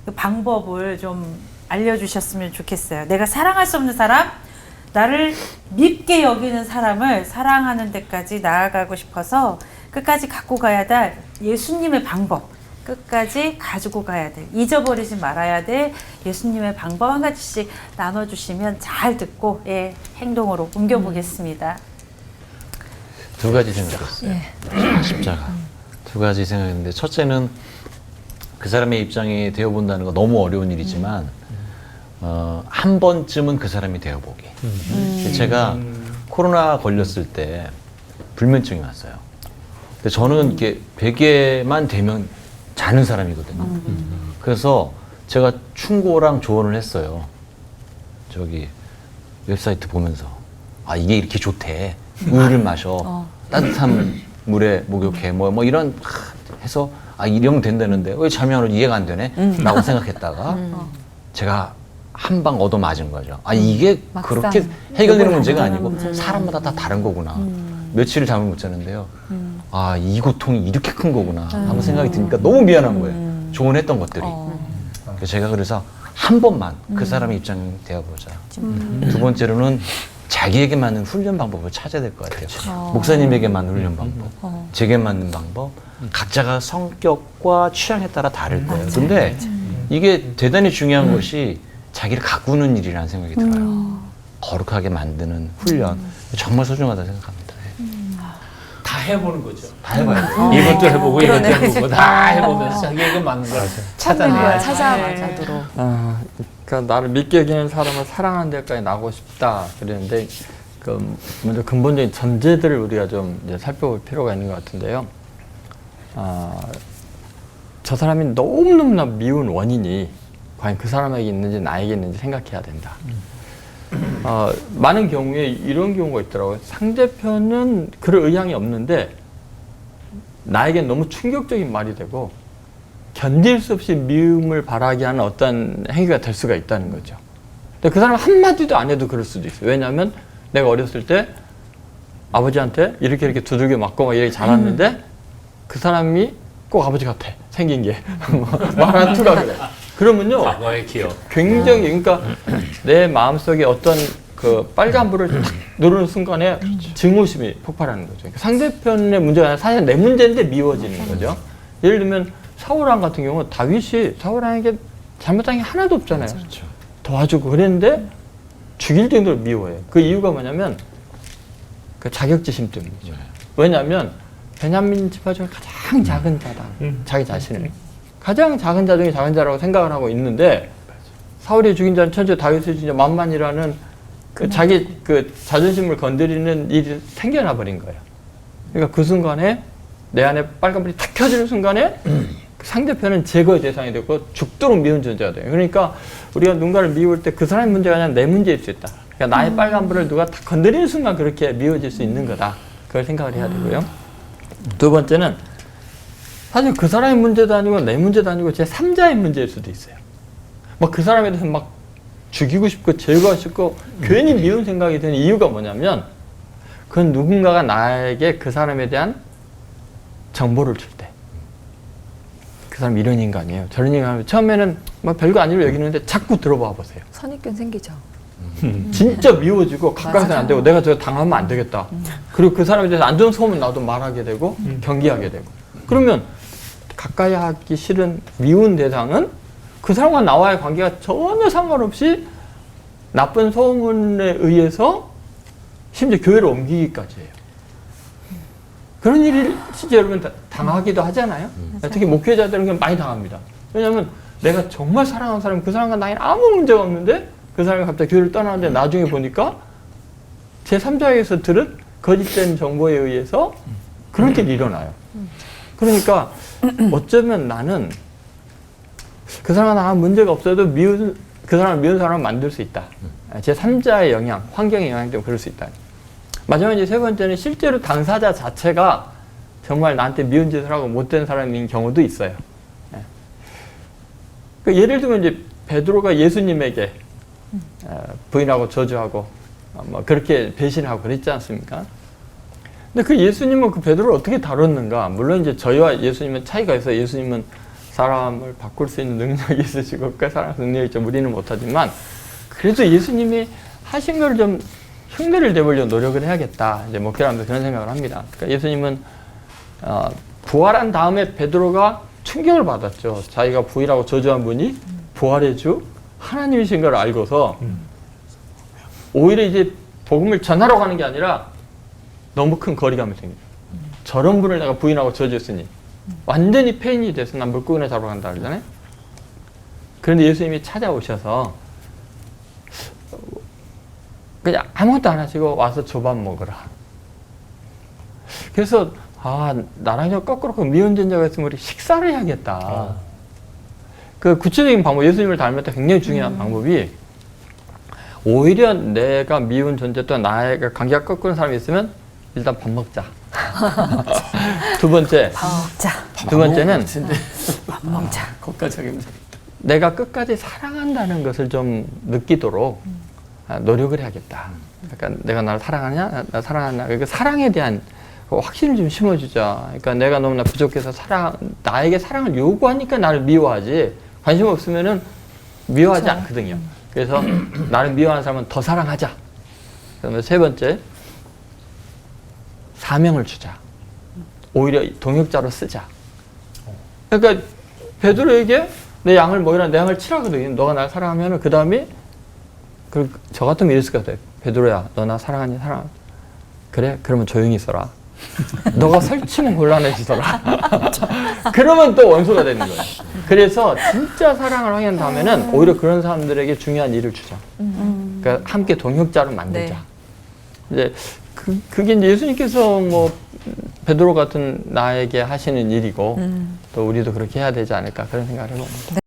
그 방법을 좀 알려주셨으면 좋겠어요. 내가 사랑할 수 없는 사람, 나를 밉게 여기는 사람을 사랑하는 데까지 나아가고 싶어서 끝까지 갖고 가야 될 예수님의 방법, 끝까지 가지고 가야 돼. 잊어버리지 말아야 돼. 예수님의 방법 한 가지씩 나눠주시면 잘 듣고 행동으로 옮겨보겠습니다. 두 가지 생각했어요. 십자가. 두 가지 생각했는데 첫째는 그 사람의 입장이 되어본다는 거 너무 어려운 일이지만 한 번쯤은 그 사람이 되어보기. 제가 코로나 걸렸을 때 불면증이 왔어요. 근데 저는 이렇게 베개만 되면 자는 사람이거든요. 그래서 제가 충고랑 조언을 했어요. 저기 웹사이트 보면서 아 이게 이렇게 좋대. 우유를 마셔. 따뜻한 물에 목욕해. 뭐 이런 해서 아 이러면 된다는데 왜 잠이 안 오지 이해가 안 되네? 라고 생각했다가 제가 한 방 얻어 맞은 거죠. 아 이게 그렇게 해결되는 문제가 아니고 사람마다 다 다른 거구나. 며칠을 잠을 못 자는데요. 아 이 고통이 이렇게 큰 거구나 하고 생각이 드니까 너무 미안한 거예요. 조언했던 것들이. 제가 그래서 한 번만 그 사람의 입장이 되어보자. 두 번째로는 자기에게 맞는 훈련 방법을 찾아야 될 것 같아요. 목사님에게 맞는 훈련 방법, 제게 맞는 방법, 각자가 성격과 취향에 따라 다를 거예요. 근데 이게 대단히 중요한 것이 자기를 가꾸는 일이라는 생각이 들어요. 거룩하게 만드는 훈련. 정말 소중하다 생각합니다. 다 해보는 거죠. 다 해봐야 돼요. 이것도 해보고 이것도 해보고 다 해보면서 자기에게 맞는 걸 찾아내야지. 찾아가도록. 그러니까 나를 믿게 여기는 사람을 사랑하는 데까지 나오고 싶다 그랬는데 먼저 근본적인 전제들을 우리가 좀 이제 살펴볼 필요가 있는 것 같은데요. 저 사람이 너무너무나 미운 원인이 과연 그 사람에게 있는지 나에게 있는지 생각해야 된다. 많은 경우에 이런 경우가 있더라고요. 상대편은 그럴 의향이 없는데 나에겐 너무 충격적인 말이 되고 견딜 수 없이 미움을 바라게 하는 어떤 행위가 될 수가 있다는 거죠. 근데 그 사람 한마디도 안 해도 그럴 수도 있어요. 왜냐하면 내가 어렸을 때 아버지한테 이렇게 두들겨 맞고 막 이렇게 자랐는데 그 사람이 꼭 아버지 같아. 생긴 게. 말하투가 그래. 그러면요. 과거의 기억. 굉장히, 그러니까 내 마음속에 어떤 그 빨간불을 탁 누르는 순간에 증오심이 폭발하는 거죠. 그러니까 상대편의 문제가 아니라 사실 내 문제인데 미워지는 거죠. 예를 들면 사울왕 같은 경우 다윗이 사울왕에게 잘못한 게 하나도 없잖아요. 그렇죠. 도와주고 그랬는데 죽일 정도로 미워해요. 그 이유가 뭐냐면 그 자격지심 때문이죠. 왜냐하면 베냐민 지파 중에 가장 작은 자다. 자기 자신을. 가장 작은 자 중에 작은 자라고 생각을 하고 있는데 사울이 죽인 자는 천재 다윗이 진짜 만만이라는 그 자기 그 자존심을 건드리는 일이 생겨나 버린 거예요. 그러니까 그 순간에 내 안에 빨간불이 탁 켜지는 순간에 상대편은 제거의 대상이 되고 죽도록 미운 존재가 돼요. 그러니까 우리가 누군가를 미울 때 그 사람의 문제가 아니라 내 문제일 수 있다. 그러니까 나의 빨간불을 누가 탁 건드리는 순간 그렇게 미워질 수 있는 거다. 그걸 생각을 해야 되고요. 두 번째는 사실 그 사람의 문제도 아니고 내 문제도 아니고 제 3자의 문제일 수도 있어요. 막 그 사람에 대해서 막 죽이고 싶고 제거하고 싶고 괜히 미운 생각이 드는 이유가 뭐냐면 그건 누군가가 나에게 그 사람에 대한 정보를 줄 때 그 사람 이런 인간이에요. 저런 인간이에요. 처음에는 막 별거 아니로 여기는데 자꾸 들어봐 보세요. 선입견 생기죠. 진짜 미워지고 가까이서는 안 되고 내가 저거 당하면 안 되겠다. 그리고 그 사람에 대해서 안 좋은 소문 나도 말하게 되고 경계하게 되고 그러면 가까이 하기 싫은 미운 대상은 그 사람과 나와의 관계가 전혀 상관없이 나쁜 소문에 의해서 심지어 교회를 옮기기까지 해요. 그런 일이 실제 여러분 당하기도 하잖아요. 특히 목회자들은 많이 당합니다. 왜냐하면 내가 정말 사랑하는 사람, 그 사람과 나에는 아무 문제가 없는데 그 사람이 갑자기 교회를 떠나는데 나중에 보니까 제3자에게서 들은 거짓된 정보에 의해서 그런 일이 일어나요. 그러니까 어쩌면 나는 그 사람과 나랑 문제가 없어도 그 사람을 미운 사람을 만들 수 있다. 제3자의 영향, 환경의 영향 때문에 그럴 수 있다. 마지막 이제 세 번째는 실제로 당사자 자체가 정말 나한테 미운 짓을 하고 못된 사람인 경우도 있어요. 그러니까 예를 들면 이제 베드로가 예수님에게 부인하고 저주하고 뭐 그렇게 배신하고 그랬지 않습니까? 근데 그 예수님은 그 베드로를 어떻게 다뤘는가? 물론 이제 저희와 예수님은 차이가 있어요. 예수님은 사람을 바꿀 수 있는 능력이 있으시고 그 사람 능력이 좀 우리는 못하지만 그래도 예수님이 하신 걸 좀 흉내를 내보려고 노력을 해야겠다. 이제 목회하면서 그런 생각을 합니다. 그러니까 예수님은 부활한 다음에 베드로가 충격을 받았죠. 자기가 부인하고 저주한 분이 부활의 주 하나님이신 걸 알고서 오히려 이제 복음을 전하러 가는 게 아니라 너무 큰 거리감이 생겨요. 저런 분을 내가 부인하고 저주했으니 완전히 폐인이 돼서 난 물고기나 잡으러 간다 그러잖아요. 그런데 예수님이 찾아오셔서 그냥 아무것도 안 하시고 와서 조밥 먹으라. 그래서 나랑 저 거꾸로 그 미운전자가 있으면 우리 식사를 해야겠다. 그 구체적인 방법, 예수님을 닮을 때 굉장히 중요한 방법이 오히려 내가 미운 존재 또 나의 관계가 거꾸로 사람이 있으면 일단 밥 먹자. 두 번째, 두 번째는 밥 먹자. 거기까지 하겠네. 내가 끝까지 사랑한다는 것을 좀 느끼도록 노력을 해야겠다. 그러니까 내가 나를 사랑하냐? 나 사랑하냐? 그러니까 사랑에 대한 확신을 좀 심어주자. 그러니까 내가 너무나 부족해서 나에게 사랑을 요구하니까 나를 미워하지. 관심 없으면은 미워하지 않거든요. 그래서 나를 미워하는 사람은 더 사랑하자. 그다음에 세 번째, 사명을 주자. 오히려 동역자로 쓰자. 그러니까 베드로에게 내 양을 먹이라 내 양을 치라거든요. 너가 날 사랑하면은 그 다음에 저 같으면 이랬을 것 같아요. 베드로야, 너 나 사랑하니? 사랑. 그래? 그러면 조용히 있어라. 너가 설치면 곤란해지더라. 그러면 또 원수가 되는 거예요. 그래서 진짜 사랑을 확인한다면은 오히려 그런 사람들에게 중요한 일을 주자. 그러니까 함께 동역자를 만들자. 이제 그게 이제 예수님께서 뭐 베드로 같은 나에게 하시는 일이고 또 우리도 그렇게 해야 되지 않을까 그런 생각을 해봅니다.